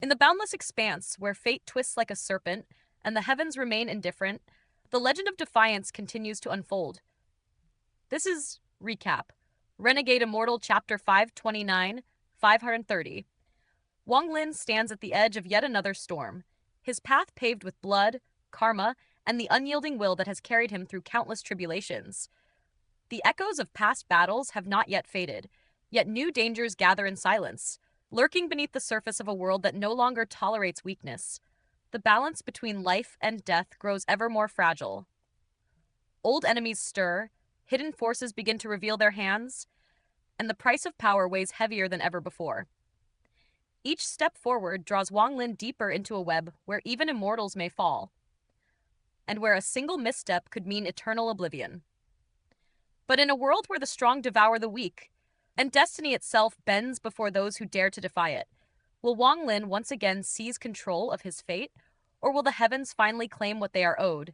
In the boundless expanse, where fate twists like a serpent and the heavens remain indifferent, the legend of defiance continues to unfold. This is recap. Renegade Immortal Chapter 529, 530. Wang Lin stands at the edge of yet another storm, his path paved with blood, karma, and the unyielding will that has carried him through countless tribulations. The echoes of past battles have not yet faded, yet new dangers gather in silence, lurking beneath the surface of a world that no longer tolerates weakness. The balance between life and death grows ever more fragile. Old enemies stir, hidden forces begin to reveal their hands, and the price of power weighs heavier than ever before. Each step forward draws Wang Lin deeper into a web where even immortals may fall, and where a single misstep could mean eternal oblivion. But in a world where the strong devour the weak, and destiny itself bends before those who dare to defy it, will Wang Lin once again seize control of his fate, or will the heavens finally claim what they are owed?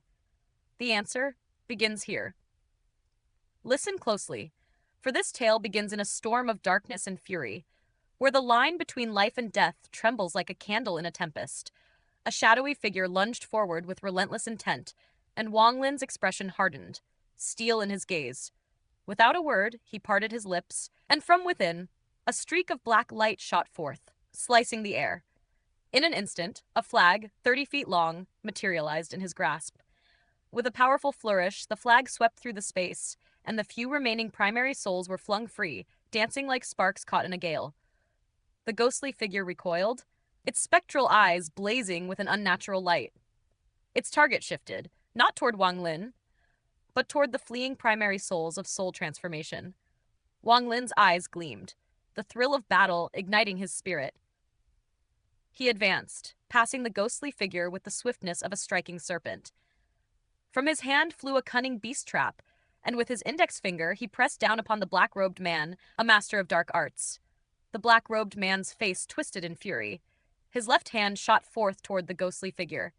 The answer begins here. Listen closely, for this tale begins in a storm of darkness and fury, where the line between life and death trembles like a candle in a tempest. A shadowy figure lunged forward with relentless intent, and Wang Lin's expression hardened, steel in his gaze. Without a word, he parted his lips, and from within, a streak of black light shot forth, slicing the air. In an instant, a flag, 30 feet long, materialized in his grasp. With a powerful flourish, the flag swept through the space, and the few remaining primary souls were flung free, dancing like sparks caught in a gale. The ghostly figure recoiled, its spectral eyes blazing with an unnatural light. Its target shifted, not toward Wang Lin, but toward the fleeing primary souls of soul transformation. Wang Lin's eyes gleamed, the thrill of battle igniting his spirit. He advanced, passing the ghostly figure with the swiftness of a striking serpent. From his hand flew a cunning beast trap, and with his index finger he pressed down upon the black-robed man, a master of dark arts. The black-robed man's face twisted in fury. His left hand shot forth toward the ghostly figure.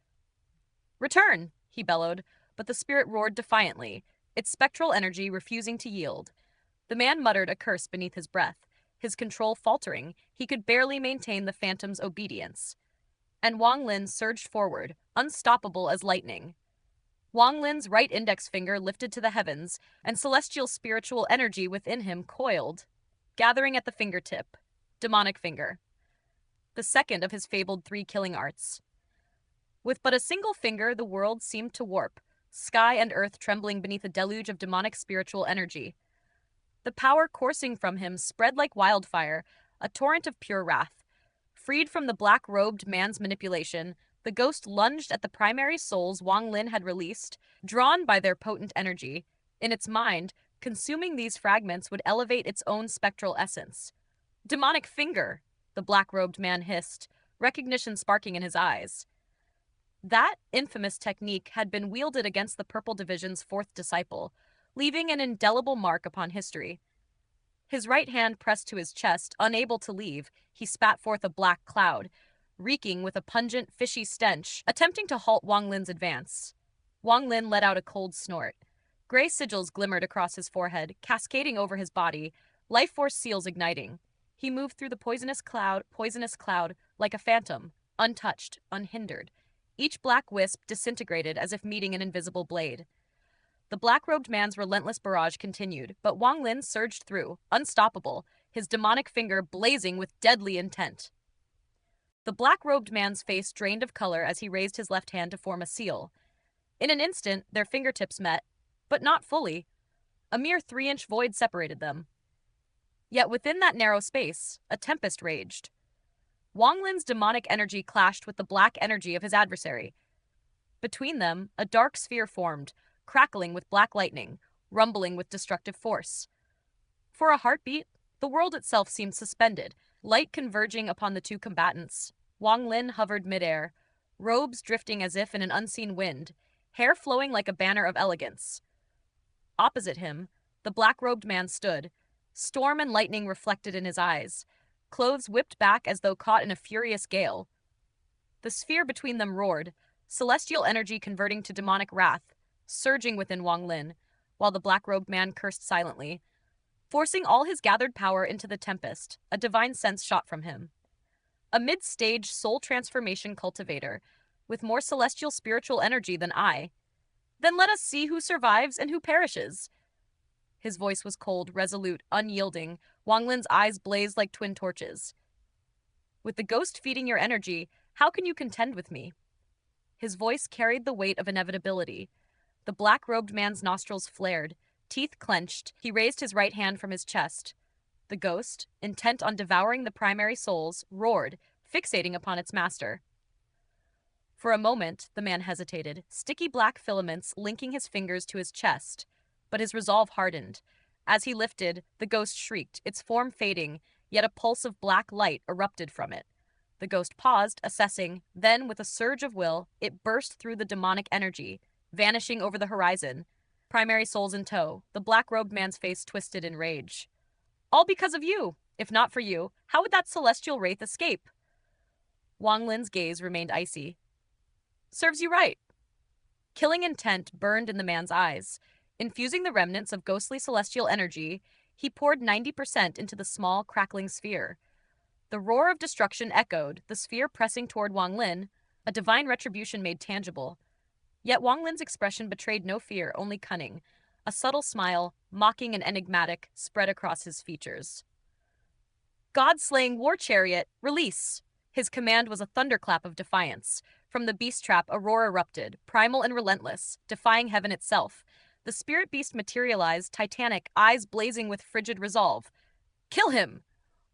"Return!" he bellowed, but the spirit roared defiantly, its spectral energy refusing to yield. The man muttered a curse beneath his breath, his control faltering. He could barely maintain the phantom's obedience. And Wang Lin surged forward, unstoppable as lightning. Wang Lin's right index finger lifted to the heavens, and celestial spiritual energy within him coiled, gathering at the fingertip. Demonic finger. The second of his fabled 3 killing arts. With but a single finger, the world seemed to warp, sky and earth trembling beneath a deluge of demonic spiritual energy. The power coursing from him spread like wildfire, a torrent of pure wrath. Freed from the black-robed man's manipulation, the ghost lunged at the primary souls Wang Lin had released, drawn by their potent energy. In its mind, consuming these fragments would elevate its own spectral essence. "Demonic finger!" the black-robed man hissed, recognition sparking in his eyes. That infamous technique had been wielded against the Purple Division's 4th disciple, leaving an indelible mark upon history. His right hand pressed to his chest, unable to leave, he spat forth a black cloud, reeking with a pungent, fishy stench, attempting to halt Wang Lin's advance. Wang Lin let out a cold snort. Gray sigils glimmered across his forehead, cascading over his body, life force seals igniting. He moved through the poisonous cloud, like a phantom, untouched, unhindered. Each black wisp disintegrated as if meeting an invisible blade. The black-robed man's relentless barrage continued, but Wang Lin surged through, unstoppable, his demonic finger blazing with deadly intent. The black-robed man's face drained of color as he raised his left hand to form a seal. In an instant, their fingertips met, but not fully. A mere 3-inch void separated them. Yet within that narrow space, a tempest raged. Wang Lin's demonic energy clashed with the black energy of his adversary. Between them, a dark sphere formed, crackling with black lightning, rumbling with destructive force. For a heartbeat, the world itself seemed suspended, light converging upon the two combatants. Wang Lin hovered midair, robes drifting as if in an unseen wind, hair flowing like a banner of elegance. Opposite him, the black-robed man stood, storm and lightning reflected in his eyes, clothes whipped back as though caught in a furious gale. The sphere between them roared, celestial energy converting to demonic wrath, surging within Wang Lin, while the black-robed man cursed silently. Forcing all his gathered power into the tempest, a divine sense shot from him. a mid-stage soul transformation cultivator, with more celestial spiritual energy than I. Then let us see who survives and who perishes. His voice was cold, resolute, unyielding. Wang Lin's eyes blazed like twin torches. With the ghost feeding your energy, how can you contend with me? His voice carried the weight of inevitability. The black-robed man's nostrils flared, teeth clenched. He raised his right hand from his chest. The ghost, intent on devouring the primary souls, roared, fixating upon its master. For a moment, the man hesitated, sticky black filaments linking his fingers to his chest, but his resolve hardened. As he lifted, the ghost shrieked, its form fading, yet a pulse of black light erupted from it. The ghost paused, assessing, then, with a surge of will, it burst through the demonic energy, vanishing over the horizon. Primary souls in tow, the black-robed man's face twisted in rage. All because of you! If not for you, how would that celestial wraith escape? Wang Lin's gaze remained icy. Serves you right. Killing intent burned in the man's eyes. Infusing the remnants of ghostly celestial energy, he poured 90% into the small, crackling sphere. The roar of destruction echoed, the sphere pressing toward Wang Lin, a divine retribution made tangible. Yet Wang Lin's expression betrayed no fear, only cunning. A subtle smile, mocking and enigmatic, spread across his features. God-slaying war chariot, release! His command was a thunderclap of defiance. From the beast trap, a roar erupted, primal and relentless, defying heaven itself. The spirit beast materialized, titanic, eyes blazing with frigid resolve. Kill him!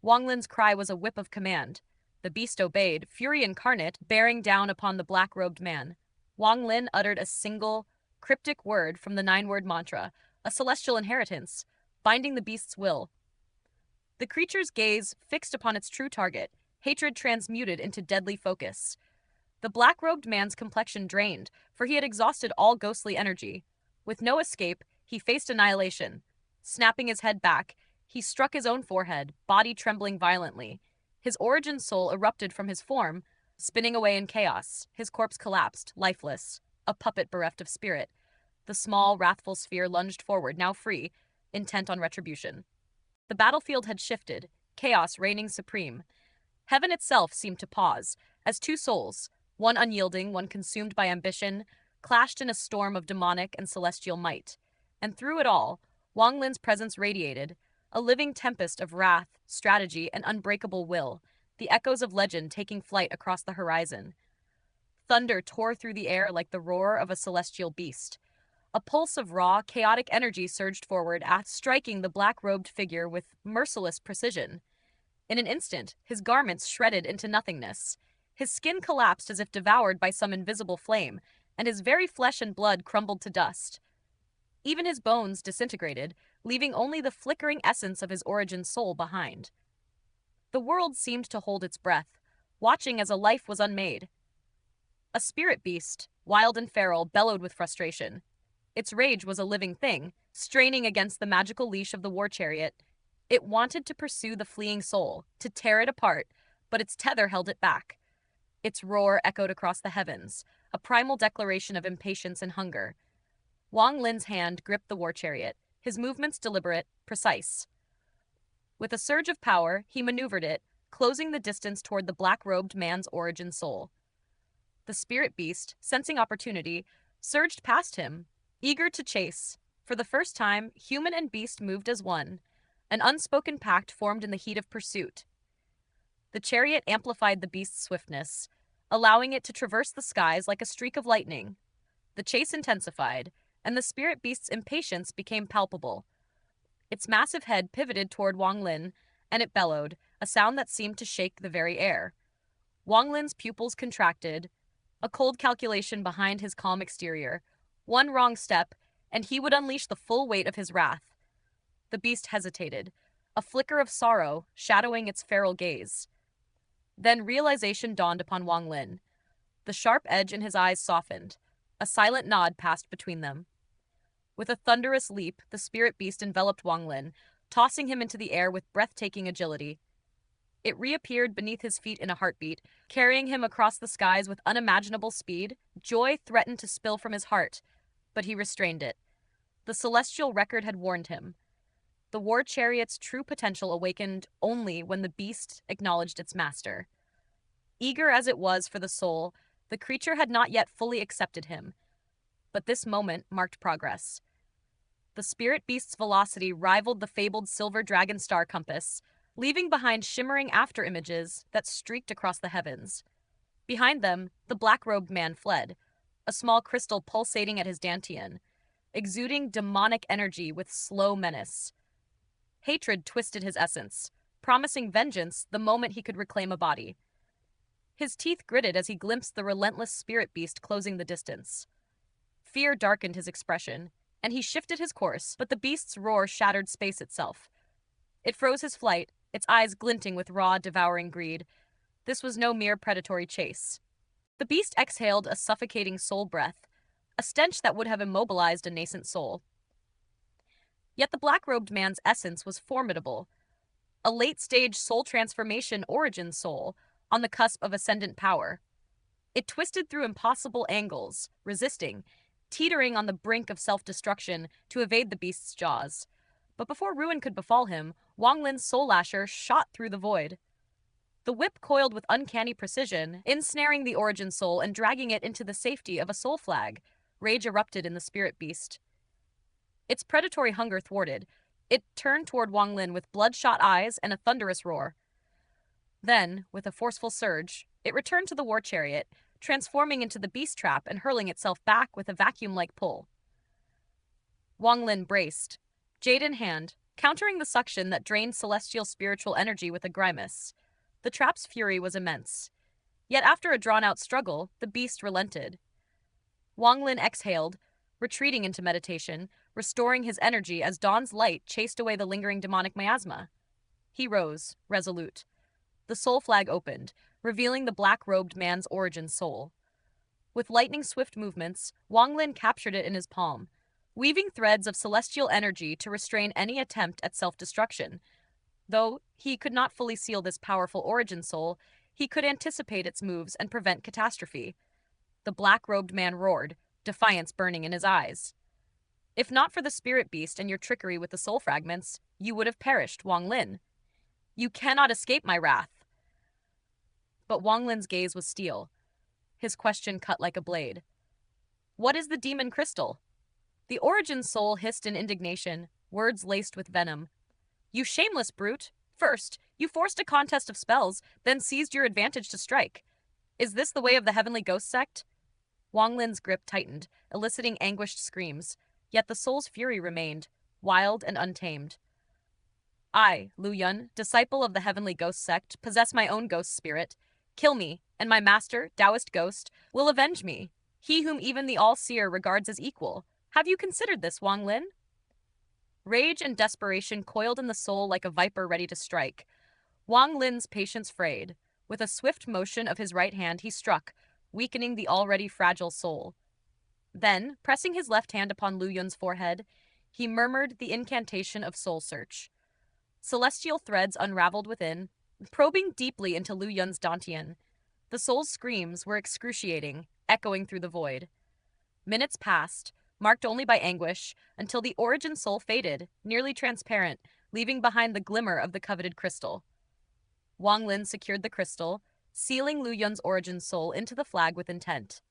Wang Lin's cry was a whip of command. The beast obeyed, fury incarnate, bearing down upon the black-robed man. Wang Lin uttered a single, cryptic word from the 9-word mantra, a celestial inheritance, binding the beast's will. The creature's gaze fixed upon its true target, hatred transmuted into deadly focus. The black-robed man's complexion drained, for he had exhausted all ghostly energy. With no escape, he faced annihilation. Snapping his head back, he struck his own forehead, body trembling violently. His origin soul erupted from his form, spinning away in chaos. His corpse collapsed, lifeless, a puppet bereft of spirit. The small, wrathful sphere lunged forward, now free, intent on retribution. The battlefield had shifted, chaos reigning supreme. Heaven itself seemed to pause, as two souls, one unyielding, one consumed by ambition, clashed in a storm of demonic and celestial might. And through it all, Wang Lin's presence radiated, a living tempest of wrath, strategy, and unbreakable will, the echoes of legend taking flight across the horizon. Thunder tore through the air like the roar of a celestial beast. A pulse of raw, chaotic energy surged forward, striking the black-robed figure with merciless precision. In an instant, his garments shredded into nothingness. His skin collapsed as if devoured by some invisible flame, and his very flesh and blood crumbled to dust. Even his bones disintegrated, leaving only the flickering essence of his origin soul behind. The world seemed to hold its breath, watching as a life was unmade. A spirit beast, wild and feral, bellowed with frustration. Its rage was a living thing, straining against the magical leash of the war chariot. It wanted to pursue the fleeing soul, to tear it apart, but its tether held it back. Its roar echoed across the heavens, a primal declaration of impatience and hunger. Wang Lin's hand gripped the war chariot, his movements deliberate, precise. With a surge of power, he maneuvered it, closing the distance toward the black-robed man's origin soul. The spirit beast, sensing opportunity, surged past him, eager to chase. For the first time, human and beast moved as one. An unspoken pact formed in the heat of pursuit. The chariot amplified the beast's swiftness, allowing it to traverse the skies like a streak of lightning. The chase intensified, and the spirit beast's impatience became palpable. Its massive head pivoted toward Wang Lin, and it bellowed, a sound that seemed to shake the very air. Wang Lin's pupils contracted, a cold calculation behind his calm exterior. One wrong step, and he would unleash the full weight of his wrath. The beast hesitated, a flicker of sorrow shadowing its feral gaze. Then realization dawned upon Wang Lin. The sharp edge in his eyes softened. A silent nod passed between them. With a thunderous leap, the spirit beast enveloped Wang Lin, tossing him into the air with breathtaking agility. It reappeared beneath his feet in a heartbeat, carrying him across the skies with unimaginable speed. Joy threatened to spill from his heart, but he restrained it. The celestial record had warned him. The war chariot's true potential awakened only when the beast acknowledged its master. Eager as it was for the soul, the creature had not yet fully accepted him. But this moment marked progress. The spirit beast's velocity rivaled the fabled silver dragon star compass, leaving behind shimmering afterimages that streaked across the heavens. Behind them, the black-robed man fled, a small crystal pulsating at his dantian, exuding demonic energy with slow menace. Hatred twisted his essence, promising vengeance the moment he could reclaim a body. His teeth gritted as he glimpsed the relentless spirit beast closing the distance. Fear darkened his expression, and he shifted his course, but the beast's roar shattered space itself. It froze his flight, its eyes glinting with raw, devouring greed. This was no mere predatory chase. The beast exhaled a suffocating soul breath, a stench that would have immobilized a nascent soul. Yet the black-robed man's essence was formidable, a late-stage soul transformation origin soul on the cusp of ascendant power. It twisted through impossible angles, resisting, teetering on the brink of self-destruction to evade the beast's jaws. But before ruin could befall him, Wang Lin's soul lasher shot through the void. The whip coiled with uncanny precision, ensnaring the origin soul and dragging it into the safety of a soul flag. Rage erupted in the spirit beast. Its predatory hunger thwarted, it turned toward Wang Lin with bloodshot eyes and a thunderous roar. Then, with a forceful surge, it returned to the war chariot, transforming into the beast trap and hurling itself back with a vacuum-like pull. Wang Lin braced, jade in hand, countering the suction that drained celestial spiritual energy with a grimace. The trap's fury was immense. Yet after a drawn-out struggle, the beast relented. Wang Lin exhaled, retreating into meditation, restoring his energy as dawn's light chased away the lingering demonic miasma. He rose, resolute. The soul flag opened, revealing the black-robed man's origin soul. With lightning-swift movements, Wang Lin captured it in his palm, weaving threads of celestial energy to restrain any attempt at self-destruction. Though he could not fully seal this powerful origin soul, he could anticipate its moves and prevent catastrophe. The black-robed man roared, defiance burning in his eyes. If not for the spirit beast and your trickery with the soul fragments, you would have perished, Wang Lin. You cannot escape my wrath. But Wang Lin's gaze was steel. His question cut like a blade. What is the demon crystal? The origin soul hissed in indignation, words laced with venom. You shameless brute! First, you forced a contest of spells, then seized your advantage to strike. Is this the way of the Heavenly Ghost Sect? Wang Lin's grip tightened, eliciting anguished screams, yet the soul's fury remained, wild and untamed. I, Lu Yun, disciple of the Heavenly Ghost Sect, possess my own ghost spirit. Kill me, and my master, Taoist Ghost, will avenge me, he whom even the All-Seer regards as equal. Have you considered this, Wang Lin? Rage and desperation coiled in the soul like a viper ready to strike. Wang Lin's patience frayed. With a swift motion of his right hand, he struck, weakening the already fragile soul. Then, pressing his left hand upon Lu Yun's forehead, he murmured the incantation of soul search. Celestial threads unraveled within, probing deeply into Lu Yun's dantian. The soul's screams were excruciating, echoing through the void. Minutes passed, marked only by anguish, until the origin soul faded, nearly transparent, leaving behind the glimmer of the coveted crystal. Wang Lin secured the crystal, sealing Lu Yun's origin soul into the flag with intent.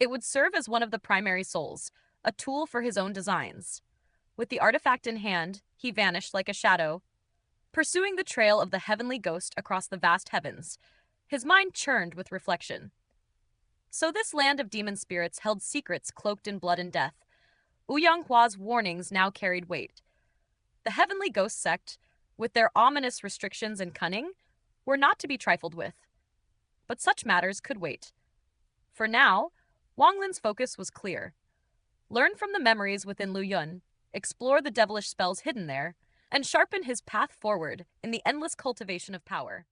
It would serve as one of the primary souls, a tool for his own designs. With the artifact in hand, he vanished like a shadow, pursuing the trail of the heavenly ghost across the vast heavens. His mind churned with reflection. So this land of demon spirits held secrets cloaked in blood and death. Ouyang Hua's warnings now carried weight. The Heavenly Ghost Sect, with their ominous restrictions and cunning, were not to be trifled with. But such matters could wait. For now, Wang Lin's focus was clear. Learn from the memories within Lu Yun, explore the devilish spells hidden there, and sharpen his path forward in the endless cultivation of power.